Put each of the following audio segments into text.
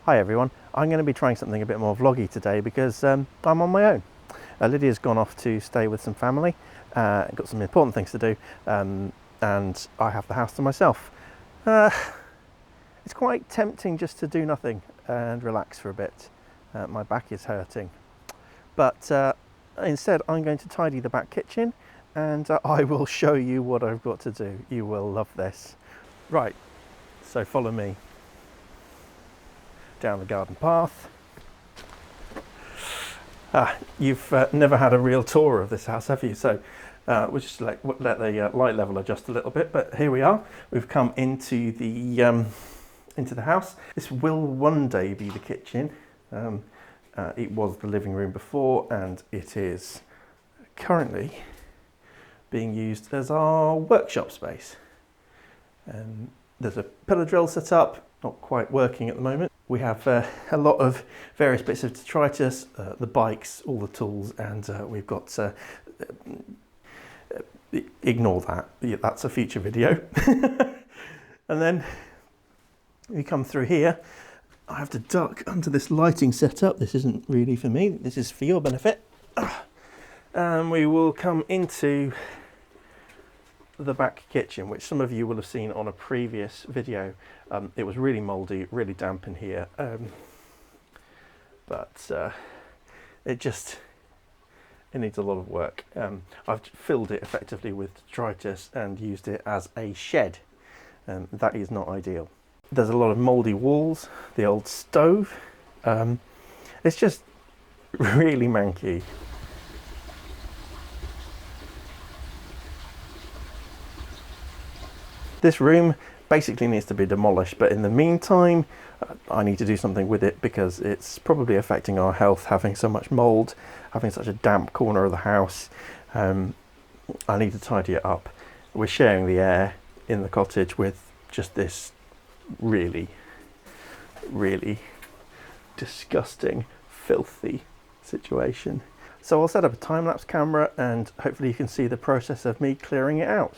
Hi everyone, I'm going to be trying something a bit more vloggy today because I'm on my own. Lydia's gone off to stay with some family, got some important things to do, and I have the house to myself. It's quite tempting just to do nothing and relax for a bit. My back is hurting. But instead I'm going to tidy the back kitchen and I will show you what I've got to do. You will love this. Right, so follow me down the garden path. You've never had a real tour of this house, have you? So we'll just let the light level adjust a little bit, but here we are. We've come into the house. This will one day be the kitchen. It was the living room before, and it is currently being used as our workshop space. There's a pillar drill set up, not quite working at the moment. We have a lot of various bits of detritus, the bikes, all the tools, and we've got, ignore that, that's a future video. And then we come through here. I have to duck under this lighting setup. This isn't really for me, this is for your benefit. And we will come into the back kitchen, which some of you will have seen on a previous video. It was really mouldy, really damp in here, but it needs a lot of work. I've filled it effectively with detritus and used it as a shed. That is not ideal. There's a lot of mouldy walls, the old stove. It's just really manky. This room basically needs to be demolished, but in the meantime I need to do something with it because it's probably affecting our health, having so much mould, having such a damp corner of the house. I need to tidy it up. We're sharing the air in the cottage with just this really, really disgusting, filthy situation. So I'll set up a time-lapse camera and hopefully you can see the process of me clearing it out.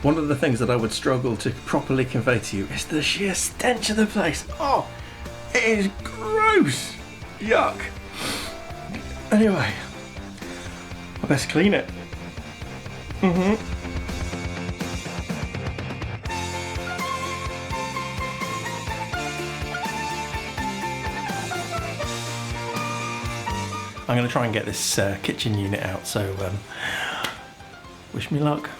One of the things that I would struggle to properly convey to you is the sheer stench of the place. Oh, it is gross. Yuck. Anyway, I best clean it. I'm going to try and get this kitchen unit out, so wish me luck.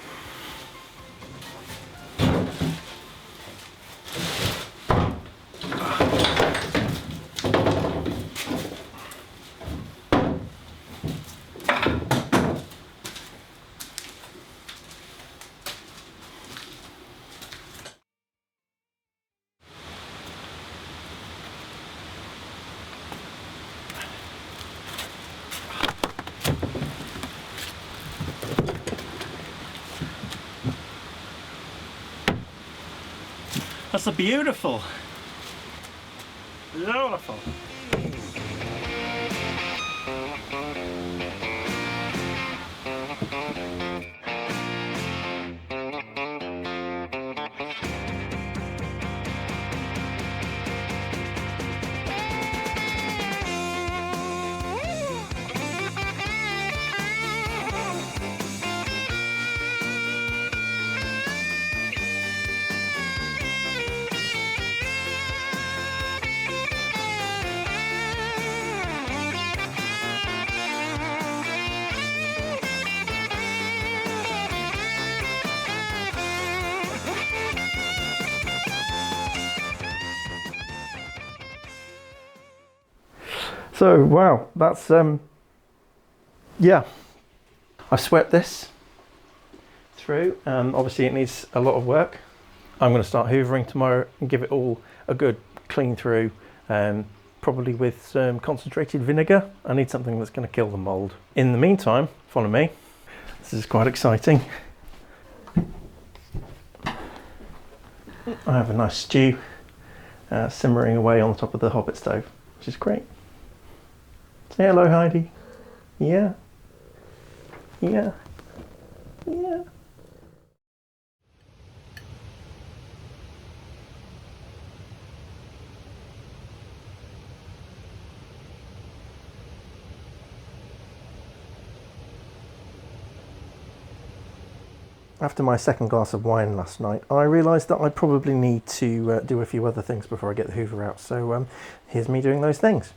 That's a beautiful. So wow, that's yeah, I've swept this through. Obviously it needs a lot of work. I'm going to start hoovering tomorrow and give it all a good clean through, probably with some concentrated vinegar. I need something that's going to kill the mould. In the meantime, follow me. This is quite exciting. I have a nice stew simmering away on the top of the hobbit stove, which is great. Say hello, Heidi. Yeah. Yeah. Yeah. After my second glass of wine last night, I realised that I probably need to do a few other things before I get the Hoover out. So here's me doing those things.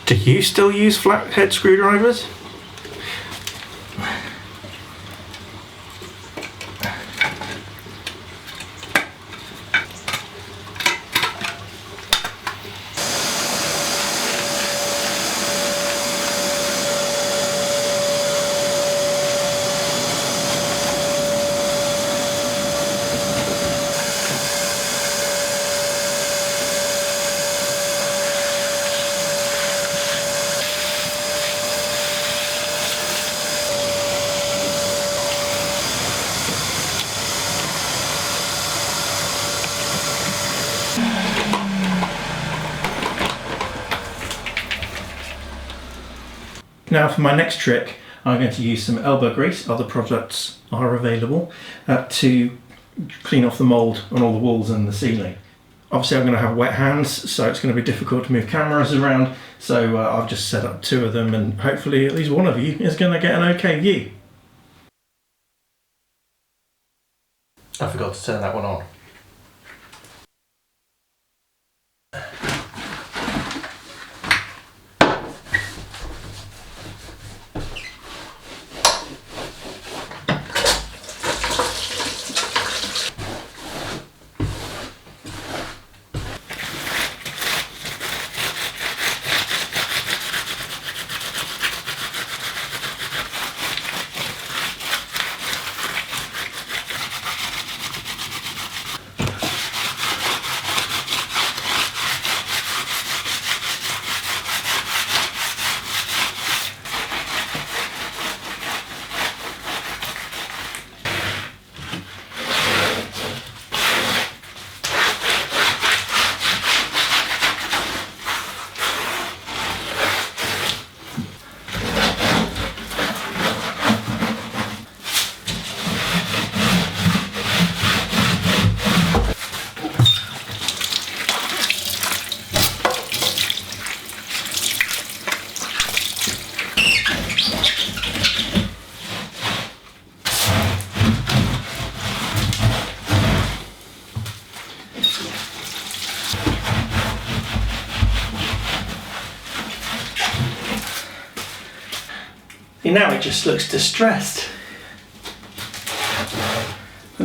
Do you still use flathead screwdrivers? Now for my next trick, I'm going to use some elbow grease. Other products are available to clean off the mould on all the walls and the ceiling. Obviously I'm going to have wet hands, so it's going to be difficult to move cameras around, so I've just set up 2 of them, and hopefully at least one of you is going to get an okay view. I forgot to turn that one on. Now it just looks distressed.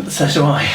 So do I.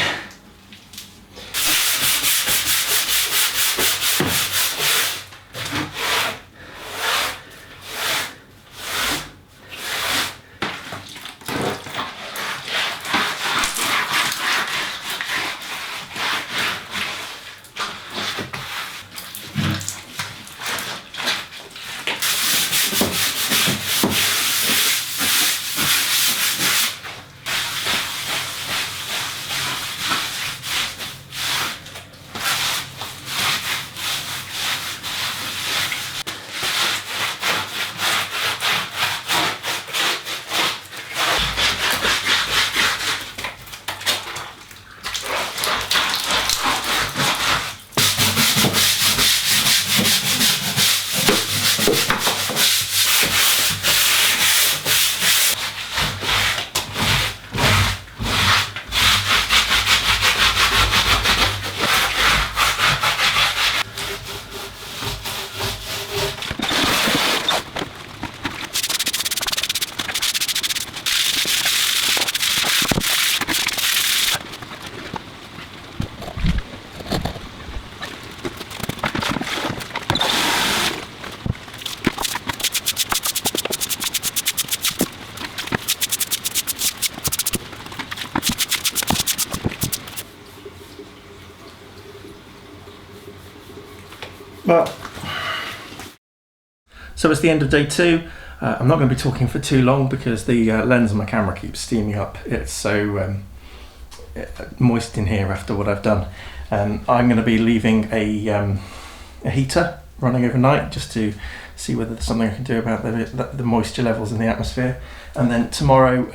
Well, so it's the end of day 2. I'm not going to be talking for too long because the lens on my camera keeps steaming up. It's so moist in here after what I've done. I'm going to be leaving a heater running overnight just to see whether there's something I can do about the moisture levels in the atmosphere. And then tomorrow,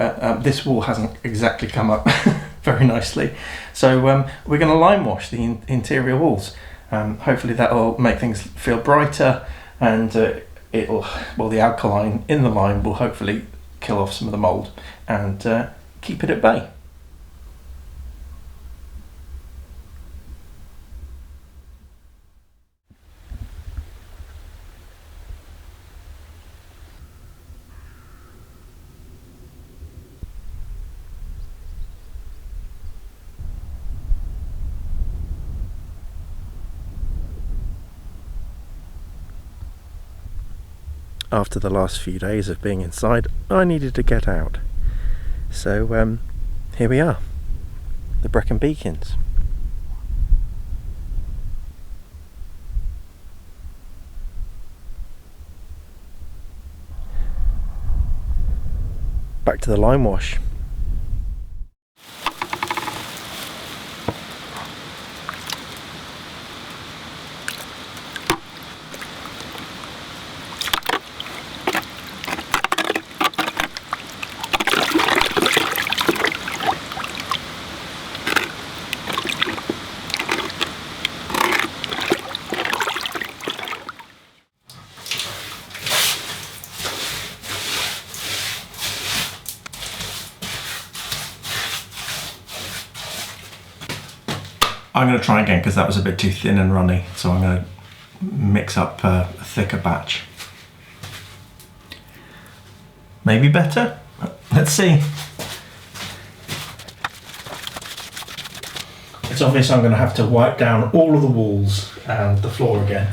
this wall hasn't exactly come up very nicely, so we're going to lime wash the interior walls. Hopefully that'll make things feel brighter, and the alkaline in the lime will hopefully kill off some of the mould and keep it at bay. After the last few days of being inside, I needed to get out. So here we are, the Brecon Beacons. Back to the lime wash. I'm going to try again because that was a bit too thin and runny, so I'm going to mix up a thicker batch. Maybe better? Let's see. It's obvious I'm going to have to wipe down all of the walls and the floor again.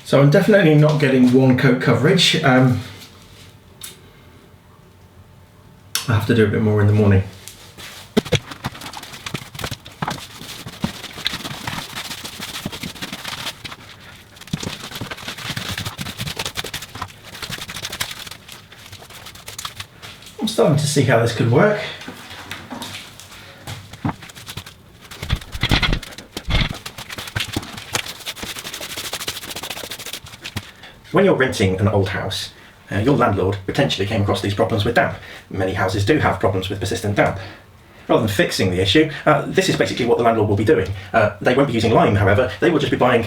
So I'm definitely not getting one coat coverage. I'll have to do a bit more in the morning. I'm starting to see how this could work. When you're renting an old house, your landlord potentially came across these problems with damp. Many houses do have problems with persistent damp. Rather than fixing the issue, this is basically what the landlord will be doing. They won't be using lime, however. They will just be buying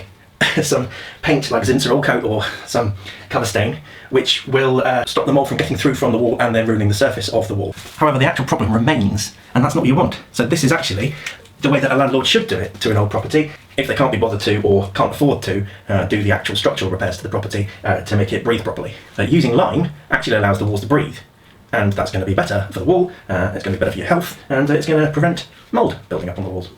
some paint like Zinserol coat or some colour stain, which will stop the mould from getting through from the wall and then ruining the surface of the wall. However, the actual problem remains, and that's not what you want. So this is actually the way that a landlord should do it to an old property, if they can't be bothered to or can't afford to do the actual structural repairs to the property to make it breathe properly. Using lime actually allows the walls to breathe, and that's going to be better for the wall, it's going to be better for your health, and it's going to prevent mould building up on the walls.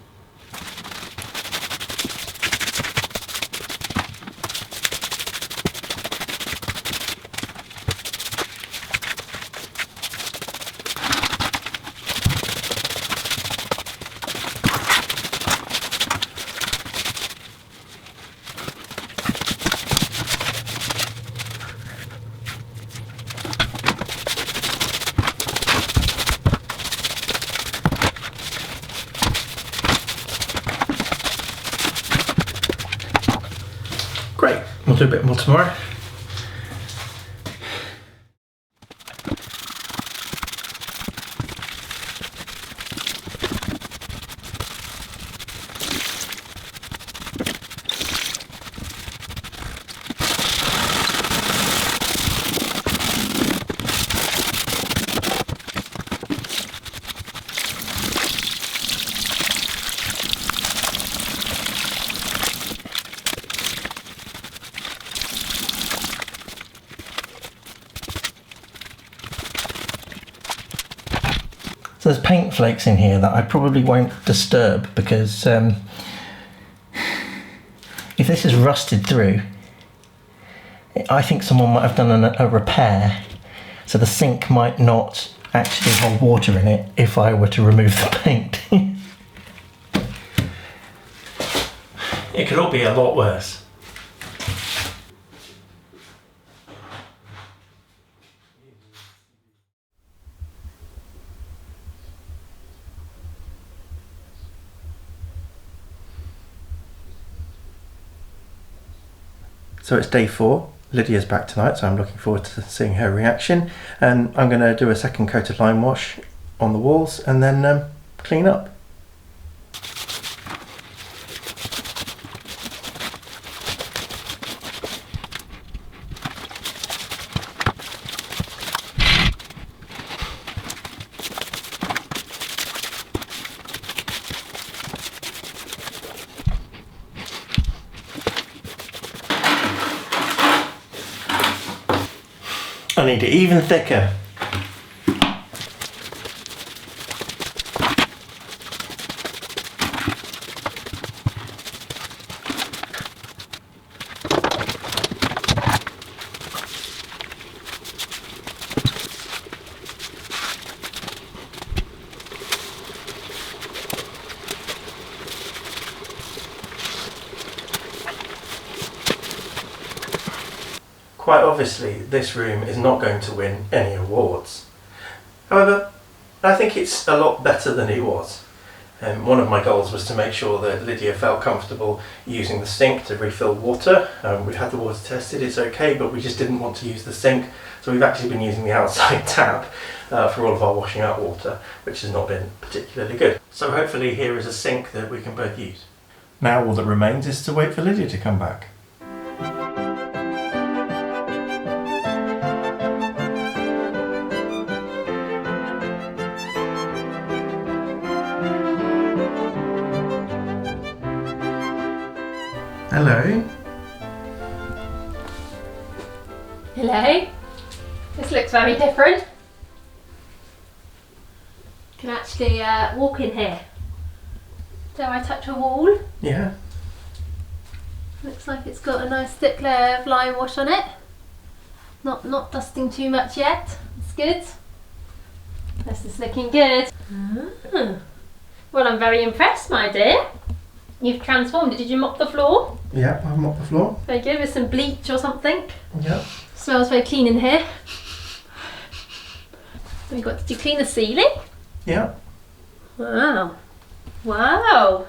Great, we'll do a bit more tomorrow. So there's paint flakes in here that I probably won't disturb because if this is rusted through, I think someone might have done a repair So the sink might not actually hold water in it if I were to remove the paint. It could all be a lot worse. So it's day 4. Lydia's back tonight, so I'm looking forward to seeing her reaction. And I'm going to do a second coat of lime wash on the walls and then clean up. I need it even thicker. Quite obviously, this room is not going to win any awards. However, I think it's a lot better than it was. One of my goals was to make sure that Lydia felt comfortable using the sink to refill water. We've had the water tested, it's okay, but we just didn't want to use the sink, so we've actually been using the outside tap for all of our washing out water, which has not been particularly good. So hopefully here is a sink that we can both use. Now all that remains is to wait for Lydia to come back. Hello. Hello. This looks very different. You can actually walk in here. Dare I touch a wall? Yeah. Looks like it's got a nice thick layer of lime wash on it. Not dusting too much yet. It's good. This is looking good. Ah. Well, I'm very impressed, my dear. You've transformed it. Did you mop the floor? Yeah, I've mopped the floor. Very good, with some bleach or something. Yeah. Smells very clean in here. Did you clean the ceiling? Yeah. Wow. Wow.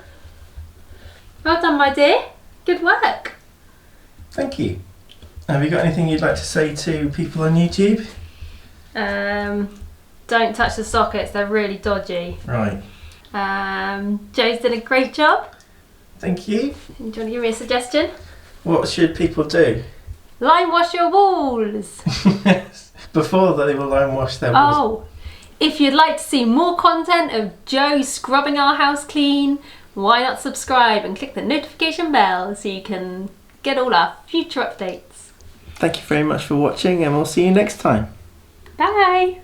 Well done, my dear. Good work. Thank you. Have you got anything you'd like to say to people on YouTube? Don't touch the sockets, they're really dodgy. Right. Joe's done a great job. Thank you. Do you want to give me a suggestion? What should people do? Lime wash your walls. Before they will lime wash their walls. Oh, if you'd like to see more content of Joe scrubbing our house clean, why not subscribe and click the notification bell so you can get all our future updates. Thank you very much for watching, and we'll see you next time. Bye.